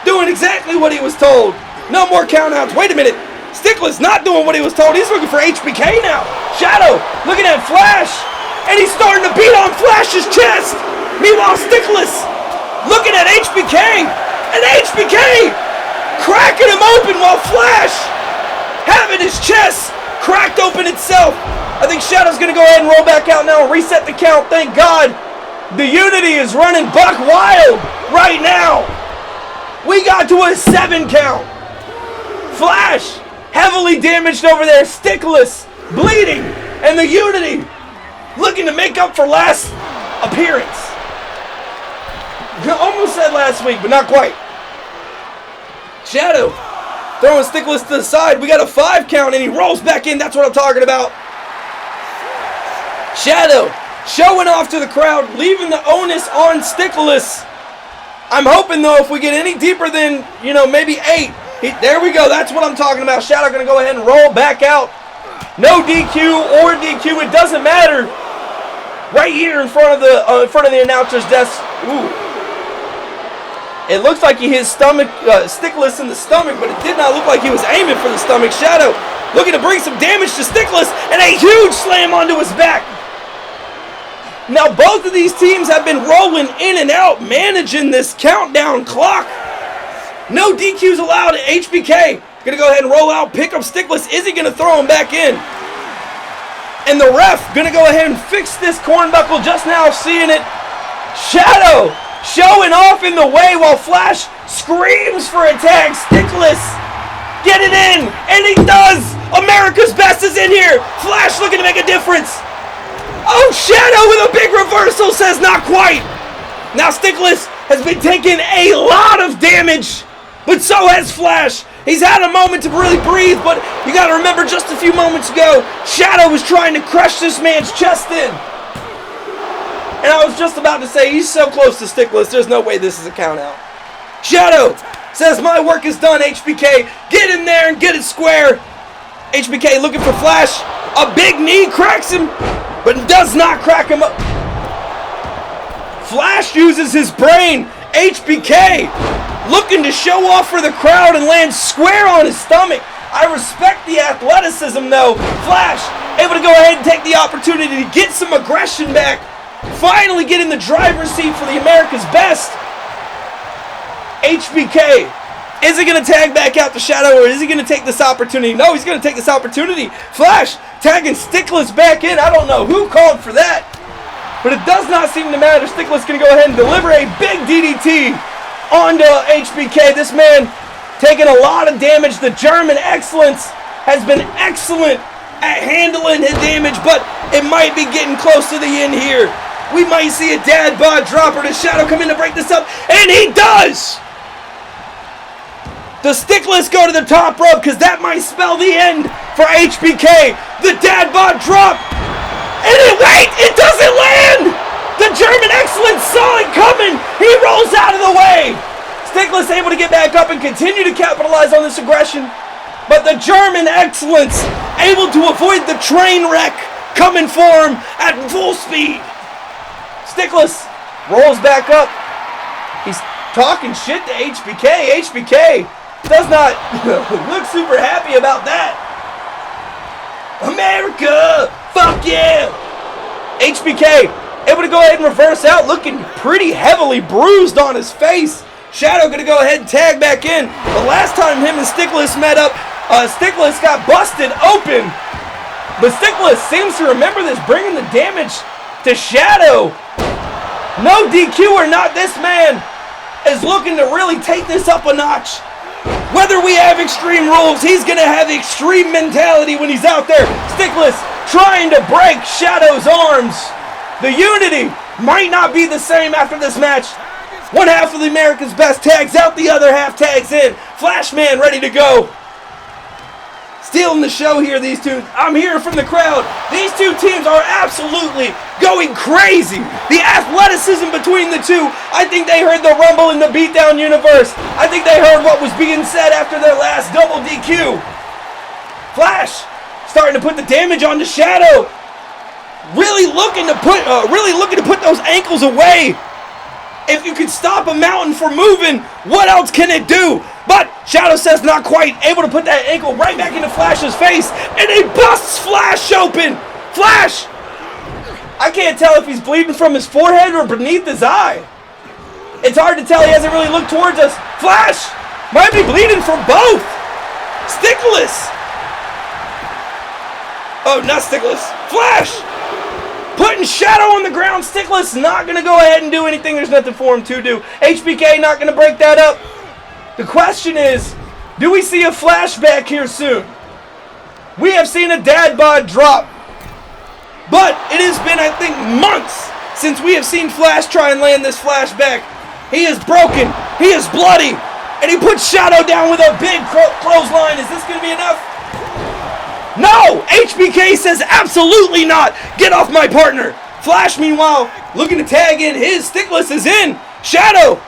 doing exactly what he was told. No more countouts. Wait a minute. Stickless not doing what he was told. He's looking for HBK now. Shadow looking at Flash. And he's starting to beat on Flash's chest. Meanwhile, Stickless looking at HBK. And HBK cracking him open while Flash having his chest cracked open itself. I think Shadow's going to go ahead and roll back out now and reset the count. Thank God. The Unity is running buck wild right now. We got to a 7 count. Flash heavily damaged over there. Stickless bleeding. And the Unity looking to make up for last appearance. Almost said last week, but not quite. Shadow throwing Stickless to the side. We got a 5 count and he rolls back in. That's what I'm talking about. Shadow showing off to the crowd, leaving the onus on Stickless. I'm hoping though if we get any deeper than, maybe 8. There we go. That's what I'm talking about. Shadow going to go ahead and roll back out. No DQ or DQ. It doesn't matter. Right here in front of the announcer's desk. Ooh. It looks like he hit Stickless in the stomach, but it did not look like he was aiming for the stomach. Shadow looking to bring some damage to Stickless, and a huge slam onto his back. Now both of these teams have been rolling in and out, managing this countdown clock. No DQs allowed. HBK gonna go ahead and roll out, pick up Stickless. Is he gonna throw him back in? And the ref gonna go ahead and fix this cornbuckle just now, seeing it. Shadow showing off in the way while Flash screams for a tag. Stickless, get it in, and he does. America's Best is in here. Flash looking to make a difference. Oh, Shadow with a big reversal says not quite. Now Stickless has been taking a lot of damage, but so has Flash. He's had a moment to really breathe, but you got to remember just a few moments ago, Shadow was trying to crush this man's chest in. And I was just about to say, he's so close to Stickless, there's no way this is a count out. Shadow says, my work is done, HBK. Get in there and get it square. HBK looking for Flash. A big knee cracks him, but does not crack him up. Flash uses his brain. HBK looking to show off for the crowd and land square on his stomach. I respect the athleticism though. Flash able to go ahead and take the opportunity to get some aggression back. Finally getting the driver's seat for the America's Best. HBK, is he going to tag back out to Shadow, or is he going to take this opportunity? No, he's going to take this opportunity. Flash tagging Stickless back in. I don't know who called for that, but it does not seem to matter. Stickless going to go ahead and deliver a big DDT onto HBK. This man taking a lot of damage. The German excellence has been excellent at handling his damage, but it might be getting close to the end here. We might see a dad bod dropper to Shadow come in to break this up, and he does! Does Stickless go to the top rope? Because that might spell the end for HBK. The dad bod drop. And it doesn't land! The German excellence saw it coming. He rolls out of the way. Stickless able to get back up and continue to capitalize on this aggression. But the German excellence able to avoid the train wreck coming for him at full speed. Stickless rolls back up. He's talking shit to HBK. HBK does not look super happy about that. America! Fuck yeah! HBK able to go ahead and reverse out, looking pretty heavily bruised on his face. Shadow gonna go ahead and tag back in. The last time him and Stickless met up, Stickless got busted open. But Stickless seems to remember this, bringing the damage to Shadow. No DQ or not, this man is looking to really take this up a notch. Whether we have extreme rules, he's going to have extreme mentality when he's out there. Stickless trying to break Shadow's arms. The Unity might not be the same after this match. One half of the America's Best tags out, the other half tags in. Flashman ready to go. Stealing the show here, these two. I'm hearing from the crowd. These two teams are absolutely going crazy. The athleticism between the two. I think they heard the rumble in the BeatDown universe. I think they heard what was being said after their last double DQ. Flash starting to put the damage on the Shadow. Really looking to put those ankles away. If you can stop a mountain from moving, what else can it do? But Shadow says not quite able to put that ankle right back into Flash's face, and he busts Flash open. Flash! I can't tell if he's bleeding from his forehead or beneath his eye. It's hard to tell. He hasn't really looked towards us. Flash might be bleeding from both. Stickless. Oh, not Stickless. Flash putting Shadow on the ground. Stickless not going to go ahead and do anything. There's nothing for him to do. HBK not going to break that up. The question is, do we see a flashback here soon? We have seen a dad bod drop. But it has been, I think, months since we have seen Flash try and land this flashback. He is broken. He is bloody. And he puts Shadow down with a big clothesline. Is this going to be enough? No! HBK says absolutely not. Get off my partner. Flash, meanwhile, looking to tag in. His Stickless is in. Shadow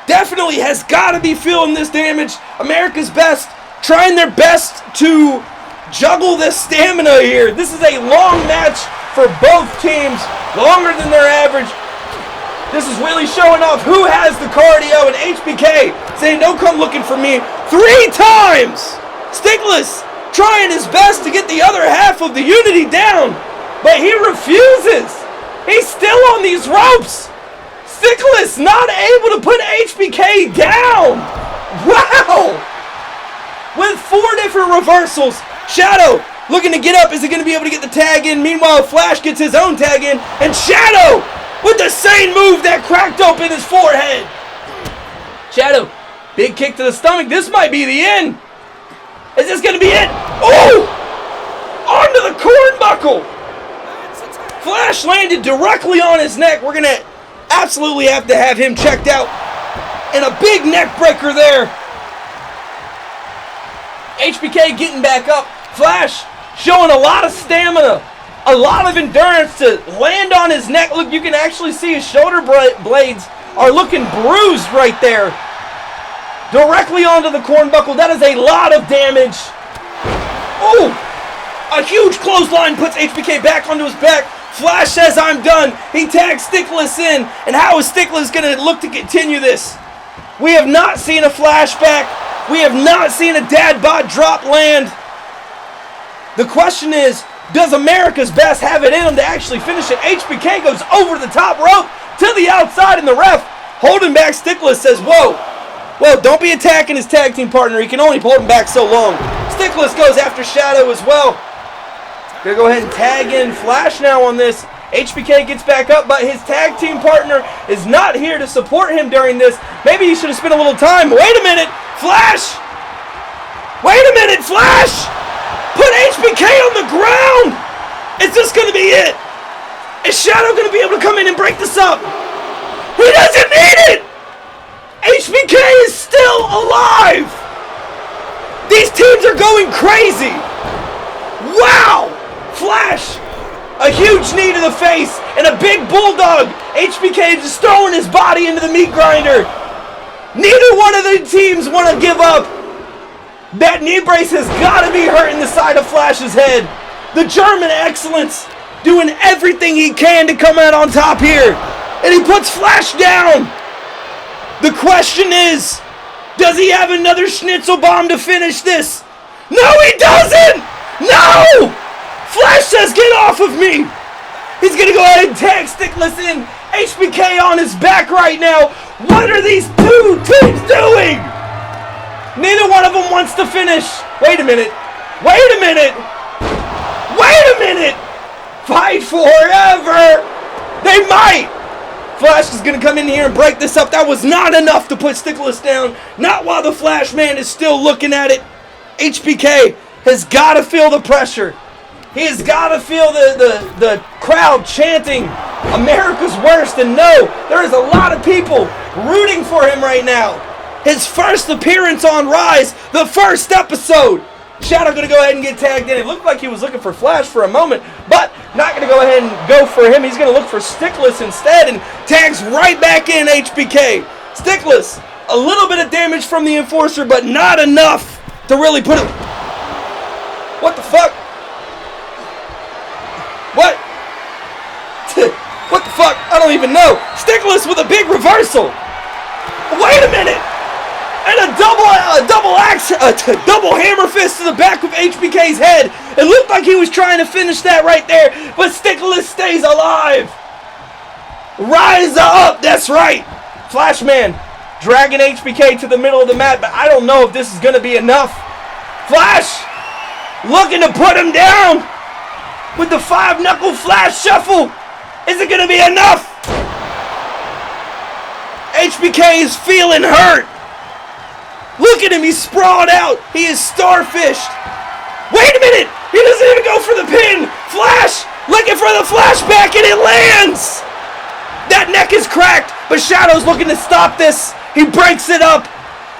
definitely has got to be feeling this damage. America's Best trying their best to juggle this stamina here. This is a long match for both teams. Longer than their average. This is really showing off who has the cardio, and HBK saying, don't come looking for me 3 times. Stickless trying his best to get the other half of the Unity down, but he refuses. He's still on these ropes. Stickless not able to put HBK down. Wow. With 4 different reversals. Shadow looking to get up. Is he going to be able to get the tag in? Meanwhile, Flash gets his own tag in, and Shadow with the same move that cracked open his forehead. Shadow, big kick to the stomach. This might be the end. Is this going to be it? Oh! Onto the cornbuckle. Flash landed directly on his neck. We're going to absolutely have to have him checked out. And a big neck breaker there. HBK getting back up. Flash showing a lot of stamina. A lot of endurance to land on his neck. Look, you can actually see his shoulder blades are looking bruised right there. Directly onto the cornbuckle. That is a lot of damage. Oh! A huge clothesline puts HBK back onto his back. Flash says, I'm done. He tags Stickless in. And how is Stickless going to look to continue this? We have not seen a flashback. We have not seen a dad bod drop land. The question is, does America's Best have it in him to actually finish it? HBK goes over the top rope to the outside, and the ref holding back Stickless says, whoa, don't be attacking his tag team partner. He can only hold him back so long. Stickless goes after Shadow as well. Gonna go ahead and tag in Flash now on this. HBK gets back up, but his tag team partner is not here to support him during this. Maybe he should have spent a little time. Wait a minute, Flash! Wait a minute, Flash! Put HBK on the ground! Is this going to be it? Is Shadow going to be able to come in and break this up? He doesn't need it! HBK is still alive! These teams are going crazy! Wow! Flash! A huge knee to the face and a big bulldog! HBK is just throwing his body into the meat grinder! Neither one of the teams want to give up! That knee brace has got to be hurting the side of Flash's head. The German excellence doing everything he can to come out on top here. And he puts Flash down. The question is, does he have another schnitzel bomb to finish this? No, he doesn't! No! Flash says, get off of me! He's going to go ahead and tag Stickless in. HBK on his back right now. What are these 2 teams doing? Neither one of them wants to finish. Wait a minute. Wait a minute. Wait a minute. Fight forever. They might. Flash is going to come in here and break this up. That was not enough to put Stickless down. Not while the Flash man is still looking at it. HBK has got to feel the pressure. He has got to feel the crowd chanting America's Worst. And no, there is a lot of people rooting for him right now. His first appearance on Ryze, the first episode. Shadow going to go ahead and get tagged in. It looked like he was looking for Flash for a moment, but not going to go ahead and go for him. He's going to look for Stickless instead and tags right back in HBK. Stickless, a little bit of damage from the Enforcer, but not enough to really put him. What the fuck? What? What the fuck? I don't even know. Stickless with a big reversal. Wait a minute. And a double hammer fist to the back of HBK's head. It looked like he was trying to finish that right there, but Stickless stays alive. Rise up, that's right. Flashman dragging HBK to the middle of the mat, but I don't know if this is going to be enough. Flash looking to put him down with the 5-knuckle flash shuffle. Is it going to be enough? HBK is feeling hurt. Look at him, he's sprawled out. He is starfished. Wait a minute, he doesn't even go for the pin. Flash looking for the flashback and it lands. That neck is cracked, but Shadow's looking to stop this. He breaks it up.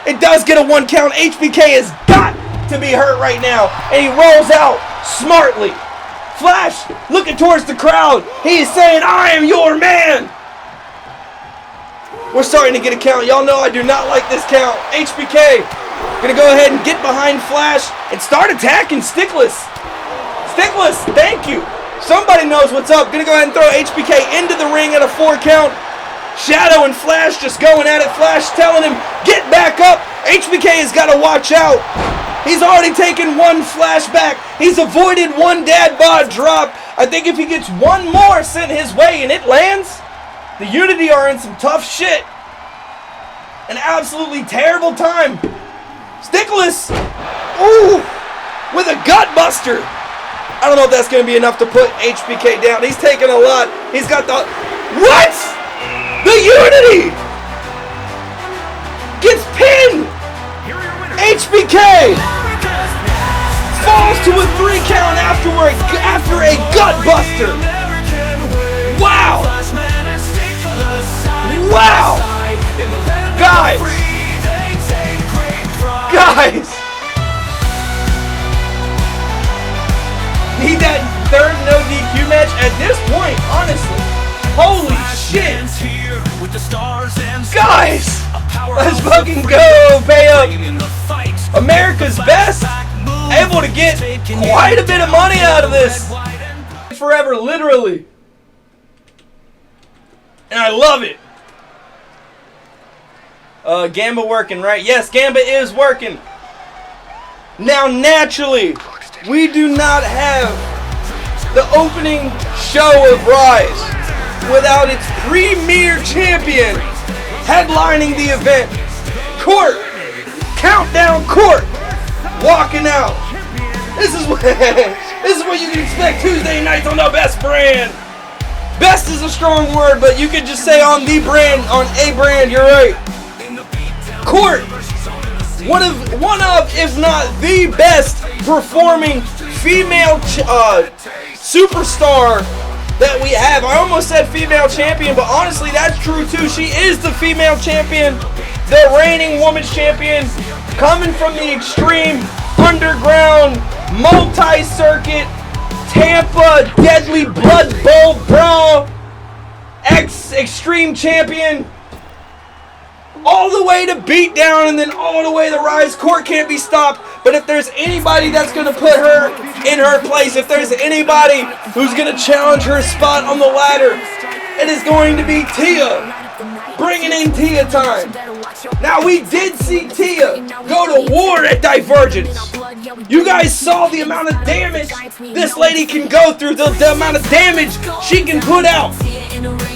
It does get a 1 count. HBK has got to be hurt right now, and he rolls out smartly. Flash looking towards the crowd. He is saying, I am your man. We're starting to get a count. Y'all know I do not like this count. HBK gonna go ahead and get behind Flash and start attacking Stickless. Stickless, thank you. Somebody knows what's up. Gonna go ahead and throw HBK into the ring at a 4 count. Shadow and Flash just going at it. Flash telling him, get back up. HBK has got to watch out. He's already taken 1 flashback. He's avoided 1 dad bod drop. I think if he gets 1 more sent his way and it lands, the Unity are in some tough shit. An absolutely terrible time. Stickless, ooh, with a gut buster. I don't know if that's going to be enough to put HBK down. He's taking a lot. He's got the... What? The Unity gets pinned. HBK falls to a 3 count after a gut buster. Wow. Wow. Guys. Need that 3rd no DQ match at this point, honestly. Holy shit! Guys! Let's fucking go! Pay up! America's best! Able to get quite a bit of money out of this! Forever, literally. And I love it! Gamba working, right? Yes, Gamba is working! Now, naturally, we do not have the opening show of Ryze without its premier champion headlining the event. Kourt, Countdown Kourt, walking out. This is what you can expect Tuesday nights on the best brand. Best is a strong word, but you could just say on the brand, on a brand. You're right. Kourt, one of, if not the best performing female superstar that we have. I almost said female champion, but honestly, that's true too. She is the female champion, the reigning women's champion, coming from the extreme underground multi-circuit Tampa Deadly Blood Bowl Brawl extreme champion, all the way to BeatDown, and then all the way to Ryze. Kourt can't be stopped. But if there's anybody that's going to put her in her place, if there's anybody who's going to challenge her spot on the ladder, it is going to be Tia. Bringing in Tia time. Now, we did see Tia go to war at Divergence. You guys saw the amount of damage this lady can go through, the amount of damage she can put out.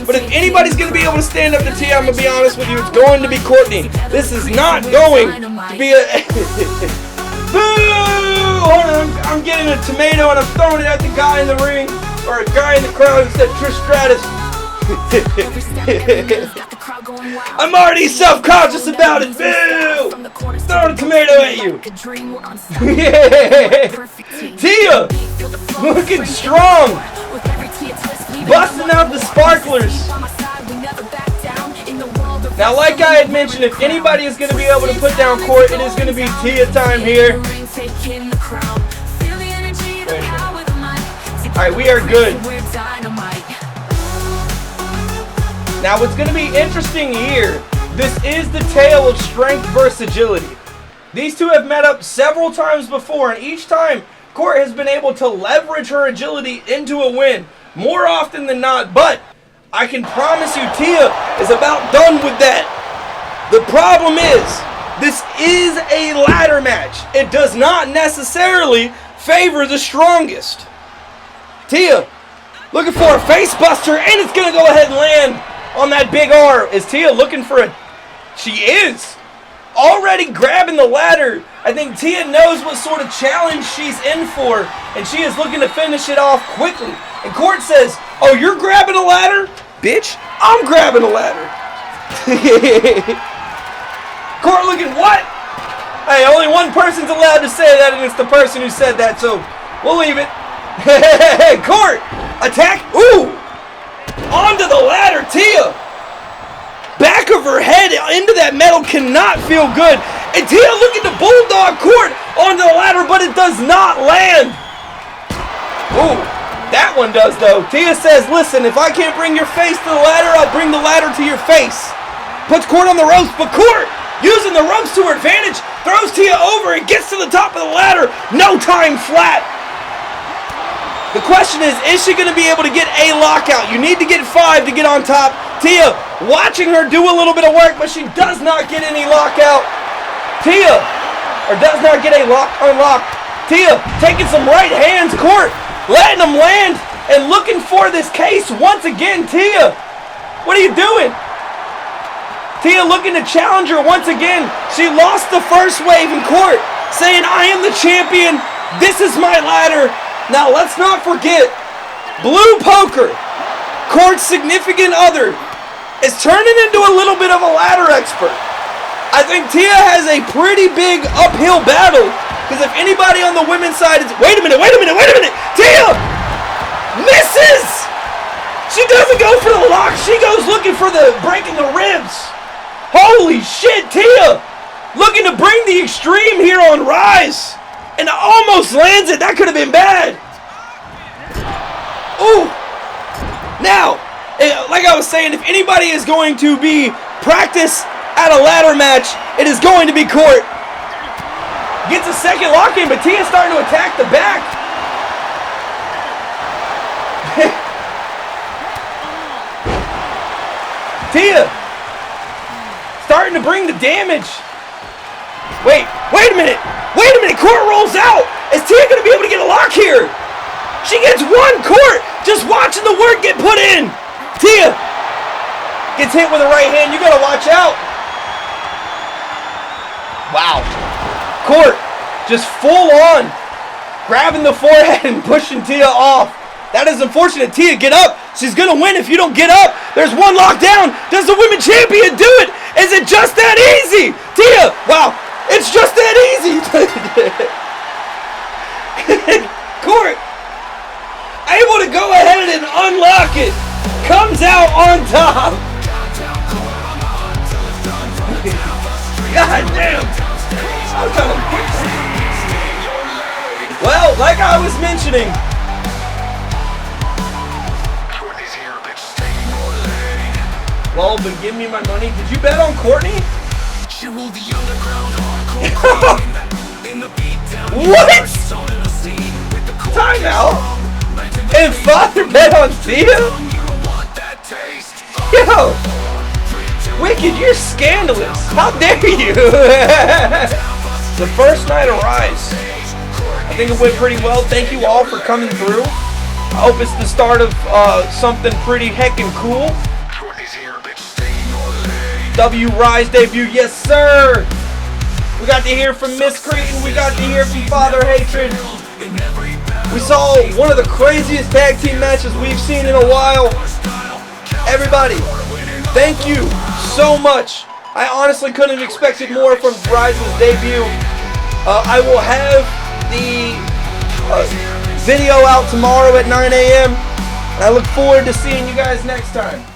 But if anybody's going to be able to stand up to Tia, I'm going to be honest with you, it's going to be Courtney. This is not going to be a... Boo! Hold on, I'm getting a tomato and I'm throwing it at the guy in the ring, or a guy in the crowd who said Trish Stratus. I'm already self-conscious about it. Boo! Throwing a tomato at you. Yeah! Tia! Looking strong! Busting out the sparklers. Now, like I had mentioned, if anybody is going to be able to put down Kourt, it is going to be Tia time here. Alright, we are good. Now, what's going to be interesting here, this is the tale of strength versus agility. These two have met up several times before, and each time, Kourt has been able to leverage her agility into a win more often than not, but I can promise you Tia is about done with that. The problem is, this is a ladder match. It does not necessarily favor the strongest. Tia looking for a face buster, and it's going to go ahead and land on that big R. Is Tia looking for a... She is. Already grabbing the ladder. I think Tia knows what sort of challenge she's in for, and she is looking to finish it off quickly. And Kourt says, oh, you're grabbing a ladder? Bitch, I'm grabbing a ladder. Kourt looking what? Hey, only one person's allowed to say that, and it's the person who said that, so we'll leave it. Hey, Kourt, attack. Ooh, onto the ladder, Tia. Back of her head into that metal cannot feel good. And Tia looking to bulldog Kourt onto the ladder, but it does not land. Ooh, that one does though. Tia says, listen, if I can't bring your face to the ladder, I'll bring the ladder to your face. Puts Kourt on the ropes, but Kourt, using the ropes to her advantage, throws Tia over and gets to the top of the ladder. No time flat. The question is she going to be able to get a lockout? You need to get 5 to get on top. Tia watching her do a little bit of work, but she does not get any lockout. Tia, or does not get a unlock. Tia taking some right hands. Kourt letting them land and looking for this case once again. Tia, what are you doing? Tia looking to challenge her once again. She lost the first wave in Kourt, saying, I am the champion. This is my ladder. Now let's not forget, Blue Poker, Kourt's significant other, is turning into a little bit of a ladder expert. I think Tia has a pretty big uphill battle, because if anybody on the women's side is... Wait a minute! Tia misses! She doesn't go for the lock, she goes looking for the breaking the ribs. Holy shit, Tia! Looking to bring the extreme here on Ryze. And almost lands it. That could have been bad. Ooh. Now, like I was saying, if anybody is going to be practice at a ladder match, it is going to be Kourt. Gets a second lock in, but Tia's starting to attack the back. Tia starting to bring the damage. Wait a minute. Kourt rolls out. Is Tia going to be able to get a lock here? She gets one. Kourt just watching the work get put in. Tia gets hit with a right hand. You got to watch out. Wow. Kourt just full on grabbing the forehead and pushing Tia off. That is unfortunate. Tia, get up. She's going to win if you don't get up. There's one lockdown. Does the women's champion do it? Is it just that easy? Tia, wow. It's just that easy. Kourt able to go ahead and unlock it. Comes out on top. God damn. Well, like I was mentioning, well, but give me my money. Did you bet on Courtney? What? Time out. And Father bet on Tia? Yo, Wicked, you're scandalous. How dare you? The first night of Ryze, I think it went pretty well. Thank you all for coming through. I hope it's the start of something pretty heckin' cool. Ryze debut, yes sir! We got to hear from Mrs.Cretin, we got to hear from FatherHatred. We saw one of the craziest tag team matches we've seen in a while. Everybody, thank you so much. I honestly couldn't have expected more from Ryze's debut. I will have the video out tomorrow at 9 a.m. I look forward to seeing you guys next time.